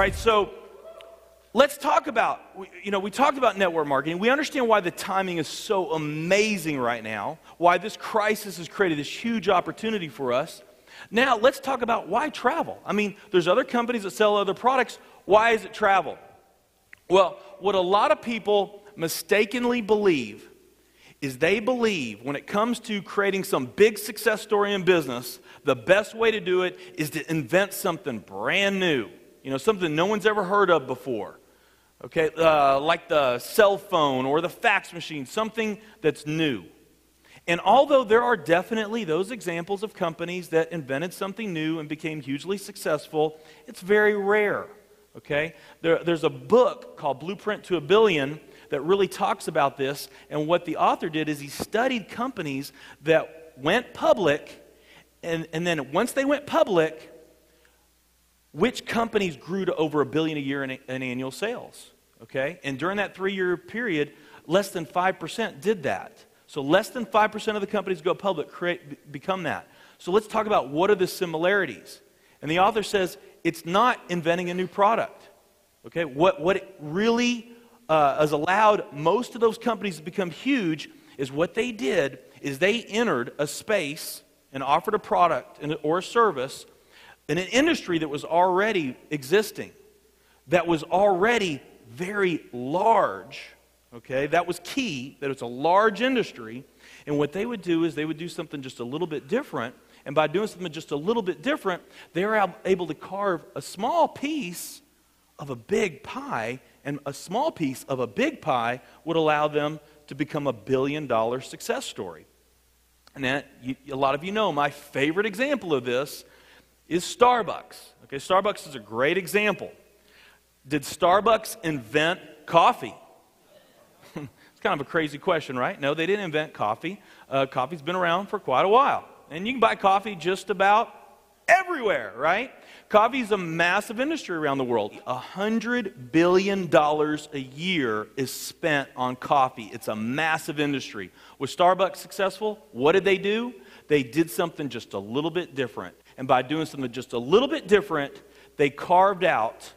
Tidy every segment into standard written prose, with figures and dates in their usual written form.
right, so let's talk about, we talked about network marketing. We understand why the timing is so amazing right now, why this crisis has created this huge opportunity for us. Now, let's talk about why travel. I mean, there's other companies that sell other products. Why is it travel? Well, what a lot of people mistakenly believe is they believe when it comes to creating some big success story in business, the best way to do it is to invent something brand new, something no one's ever heard of before, okay, like the cell phone or the fax machine, something that's new. And although there are definitely those examples of companies that invented something new and became hugely successful, it's very rare, okay? There's a book called Blueprint to a Billion that really talks about this, and what the author did is he studied companies that went public, and then once they went public, which companies grew to over $1 billion a year in annual sales, okay? And during that 3-year period, less than 5% did that. So less than 5% of the companies go public become that. So let's talk about what are the similarities. And the author says it's not inventing a new product, okay? What it really has allowed most of those companies to become huge is what they did is they entered a space and offered a product or a service in an industry that was already existing, that was already very large, okay? That was key, that it's a large industry, and what they would do is they would do something just a little bit different, and by doing something just a little bit different, they were able to carve a small piece of a big pie, and a small piece of a big pie would allow them to become a $1 billion success story. And a lot of you know my favorite example of this is Starbucks. Okay, Starbucks is a great example. Did Starbucks invent coffee? It's kind of a crazy question, right? No, they didn't invent coffee. Coffee's been around for quite a while. And you can buy coffee just about everywhere, right? Coffee is a massive industry around the world. $100 billion a year is spent on coffee. It's a massive industry. Was Starbucks successful? What did they do? They did something just a little bit different. And by doing something just a little bit different, they carved out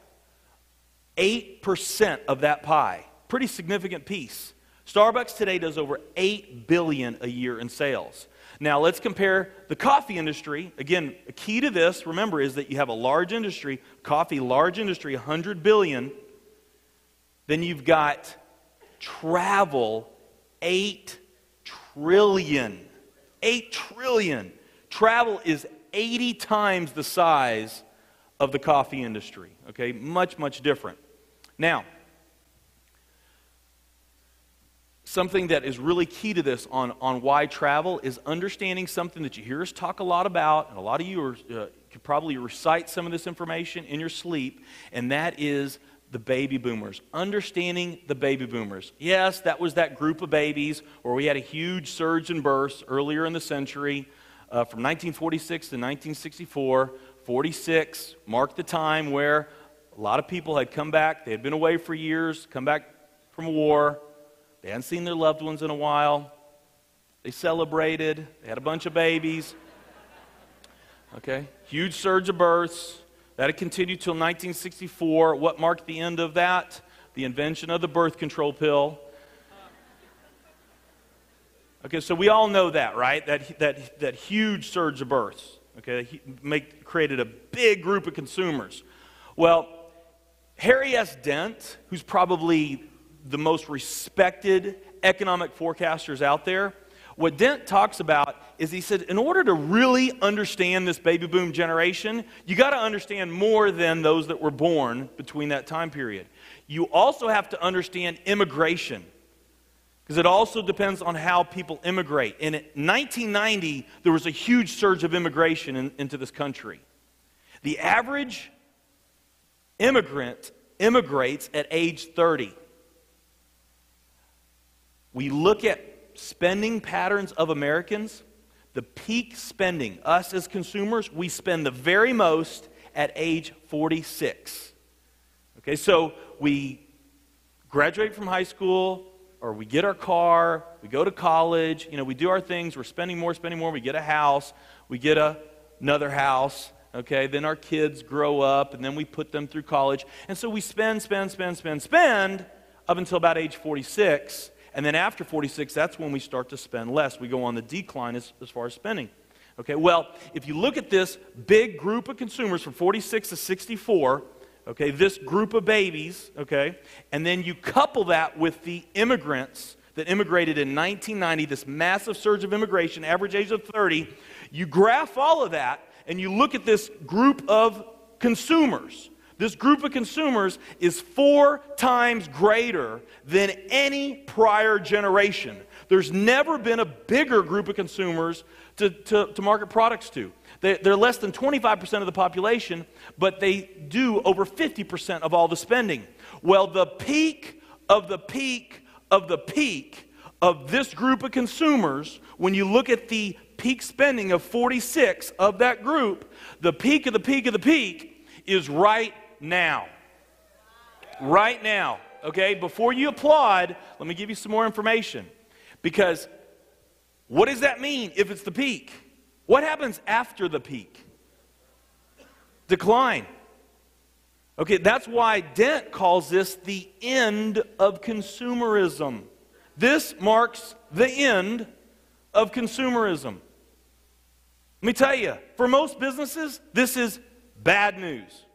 8% of that pie. Pretty significant piece. Starbucks today does over $8 billion a year in sales. Now let's compare the coffee industry. Again, a key to this, remember, is that you have a large industry, coffee, large industry, $100 billion. Then you've got travel, $8 trillion. $8 trillion. Travel is 80 times the size of the coffee industry. Okay, much, much different. Now, something that is really key to this on why travel is understanding something that you hear us talk a lot about, and a lot of you could probably recite some of this information in your sleep, and that is the baby boomers. Understanding the baby boomers. Yes, that was that group of babies where we had a huge surge in births earlier in the century, from 1946 to 1964. 46 marked the time where a lot of people had come back. They had been away for years, come back from a war. They hadn't seen their loved ones in a while. They celebrated. They had a bunch of babies. Okay, huge surge of births. That had continued till 1964. What marked the end of that? The invention of the birth control pill. Okay, so we all know that, right? That huge surge of births. Okay, created a big group of consumers. Well, Harry S. Dent, who's probably the most respected economic forecasters out there, what Dent talks about is he said, in order to really understand this baby boom generation, you got to understand more than those that were born between that time period. You also have to understand immigration, because it also depends on how people immigrate. And in 1990, there was a huge surge of immigration into this country. The average immigrant immigrates at age 30. We look at spending patterns of Americans, the peak spending, us as consumers, we spend the very most at age 46. Okay, so we graduate from high school, or we get our car, we go to college, we do our things, we're spending more, we get a house, we get another house, Okay, then our kids grow up, and then we put them through college. And so we spend up until about age 46. And then after 46, that's when we start to spend less. We go on the decline as far as spending. Okay, well, if you look at this big group of consumers from 46 to 64, okay, this group of babies, okay, and then you couple that with the immigrants that immigrated in 1990, this massive surge of immigration, average age of 30, you graph all of that, and you look at this group of consumers. This group of consumers is 4 times greater than any prior generation. There's never been a bigger group of consumers to market products to. They're less than 25% of the population, but they do over 50% of all the spending. Well, the peak of the peak of the peak of this group of consumers, when you look at the peak spending of 46 of that group, the peak of the peak of the peak is right now. Right now. Okay, before you applaud, let me give you some more information. Because what does that mean if it's the peak? What happens after the peak? Decline. Okay, that's why Dent calls this the end of consumerism. This marks the end of consumerism. Let me tell you, for most businesses, this is bad news.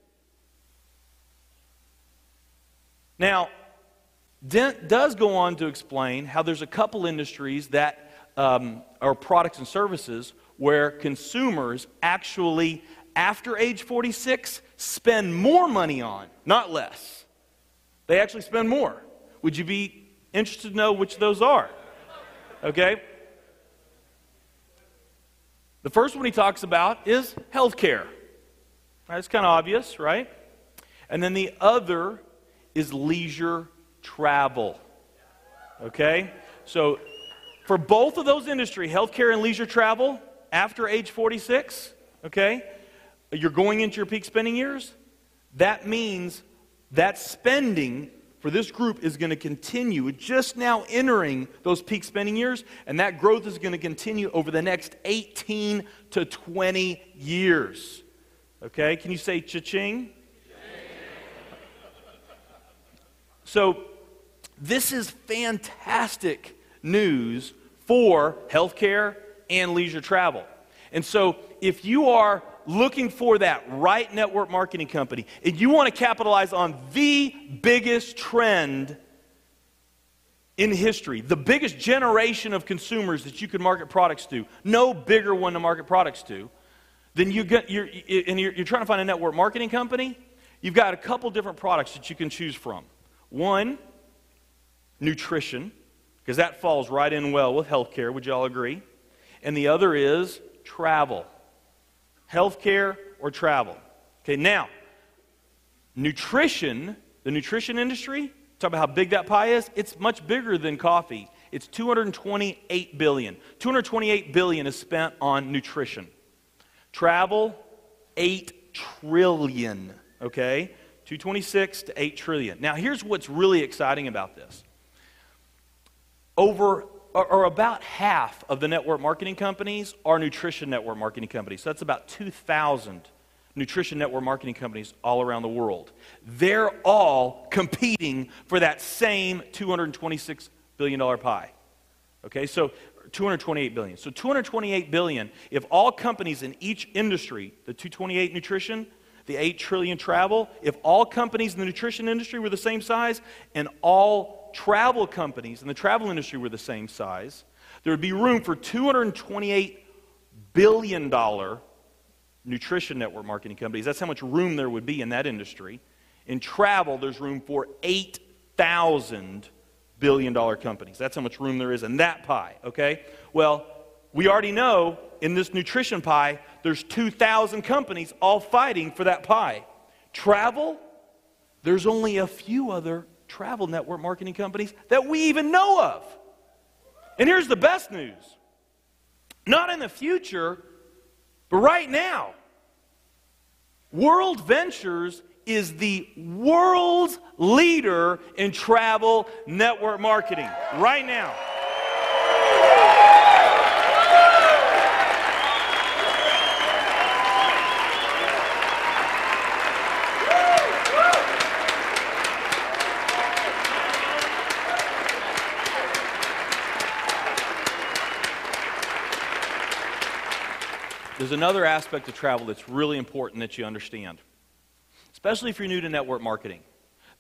Now, Dent does go on to explain how there's a couple industries that are products and services where consumers actually, after age 46, spend more money on, not less. They actually spend more. Would you be interested to know which those are? Okay? The first one he talks about is healthcare. That's kind of obvious, right? And then the other is leisure travel. Okay? So for both of those industries, healthcare and leisure travel, after age 46, okay, you're going into your peak spending years. That means that spending for this group is going to continue. We're just now entering those peak spending years, and that growth is going to continue over the next 18 to 20 years. Okay? Can you say cha-ching? So this is fantastic news for healthcare and leisure travel. And so if you are looking for that right network marketing company and you want to capitalize on the biggest trend in history, the biggest generation of consumers that you could market products to, no bigger one to market products to, then you're trying to find a network marketing company, you've got a couple different products that you can choose from. One, nutrition, because that falls right in well with healthcare, would you all agree? And the other is travel. Healthcare or travel. Okay, now, nutrition, the nutrition industry, talk about how big that pie is, it's much bigger than coffee. It's $228 billion. $228 billion is spent on nutrition. Travel, $8 trillion, okay? 226 to 8 trillion. Now, here's what's really exciting about this. About half of the network marketing companies are nutrition network marketing companies. So that's about 2,000 nutrition network marketing companies all around the world. They're all competing for that same $226 billion pie. Okay, so 228 billion. So 228 billion, if all companies in each industry, the 228 nutrition, the 8 trillion travel, if all companies in the nutrition industry were the same size and all travel companies in the travel industry were the same size, there would be room for $228 billion nutrition network marketing companies. That's how much room there would be in that industry. In travel, there's room for 8,000 billion-dollar companies. That's how much room there is in that pie, okay? Well, we already know in this nutrition pie, there's 2,000 companies all fighting for that pie. Travel, there's only a few other travel network marketing companies that we even know of. And here's the best news. Not in the future, but right now. World Ventures is the world's leader in travel network marketing right now. there's another aspect of travel that's really important that you understand, especially if you're new to network marketing.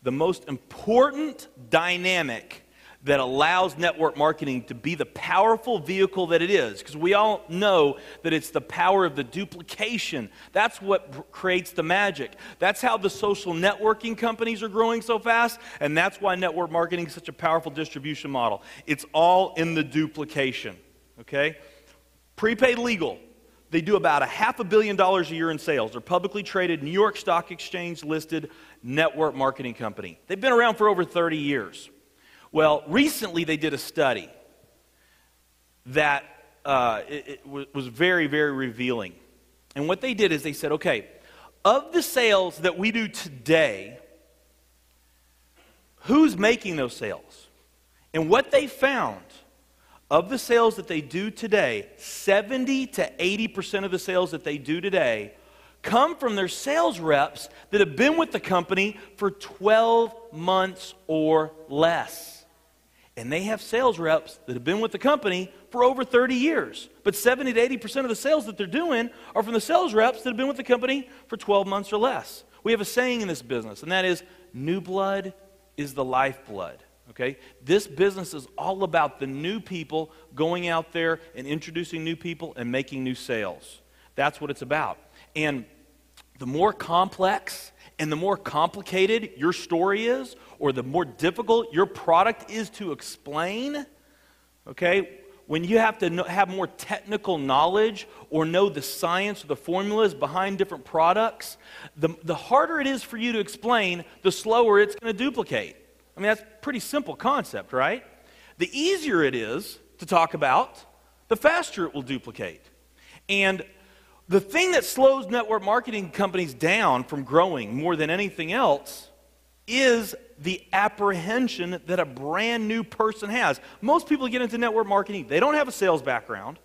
The most important dynamic that allows network marketing to be the powerful vehicle that it is, because we all know that it's the power of the duplication. That's what creates the magic. That's how the social networking companies are growing so fast, and that's why network marketing is such a powerful distribution model. It's all in the duplication, okay? Prepaid Legal, they do about $500 million a year in sales. They're publicly traded, New York Stock Exchange listed network marketing company. They've been around for over 30 years. Well, recently they did a study that it was very, very revealing. And what they did is they said, okay, of the sales that we do today, who's making those sales? And what they found, of the sales that they do today, 70 to 80% of the sales that they do today come from their sales reps that have been with the company for 12 months or less. And they have sales reps that have been with the company for over 30 years. But 70 to 80% of the sales that they're doing are from the sales reps that have been with the company for 12 months or less. We have a saying in this business, and that is, new blood is the lifeblood. Okay? This business is all about the new people going out there and introducing new people and making new sales. That's what it's about. And the more complex and the more complicated your story is, or the more difficult your product is to explain, okay, when you have to have more technical knowledge or know the science or the formulas behind different products, the harder it is for you to explain, the slower it's going to duplicate. I mean, that's a pretty simple concept, right? The easier it is to talk about, the faster it will duplicate. And the thing that slows network marketing companies down from growing more than anything else is the apprehension that a brand new person has. Most people get into network marketing, they don't have a sales background,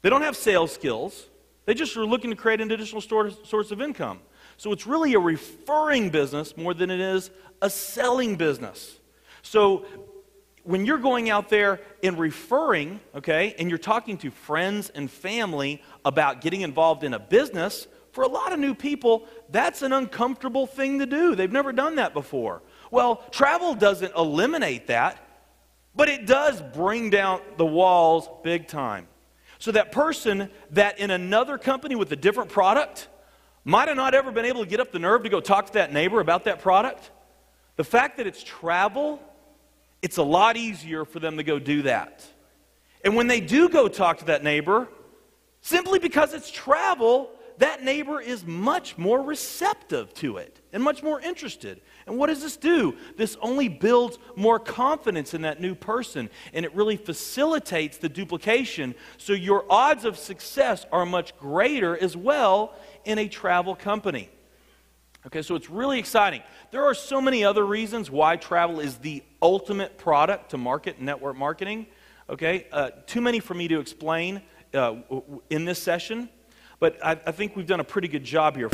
they don't have sales skills, they just are looking to create an additional source of income. So it's really a referring business more than it is a selling business. So when you're going out there and referring, okay, and you're talking to friends and family about getting involved in a business, for a lot of new people, that's an uncomfortable thing to do. They've never done that before. Well, travel doesn't eliminate that, but it does bring down the walls big time. So that person that in another company with a different product might have not ever been able to get up the nerve to go talk to that neighbor about that product, the fact that it's travel, it's a lot easier for them to go do that. And when they do go talk to that neighbor, simply because it's travel, that neighbor is much more receptive to it and much more interested. And what does this do? This only builds more confidence in that new person, and it really facilitates the duplication, so your odds of success are much greater as well in a travel company. Okay, so it's really exciting. There are so many other reasons why travel is the ultimate product to market and network marketing. Okay, too many for me to explain in this session, but I think we've done a pretty good job here.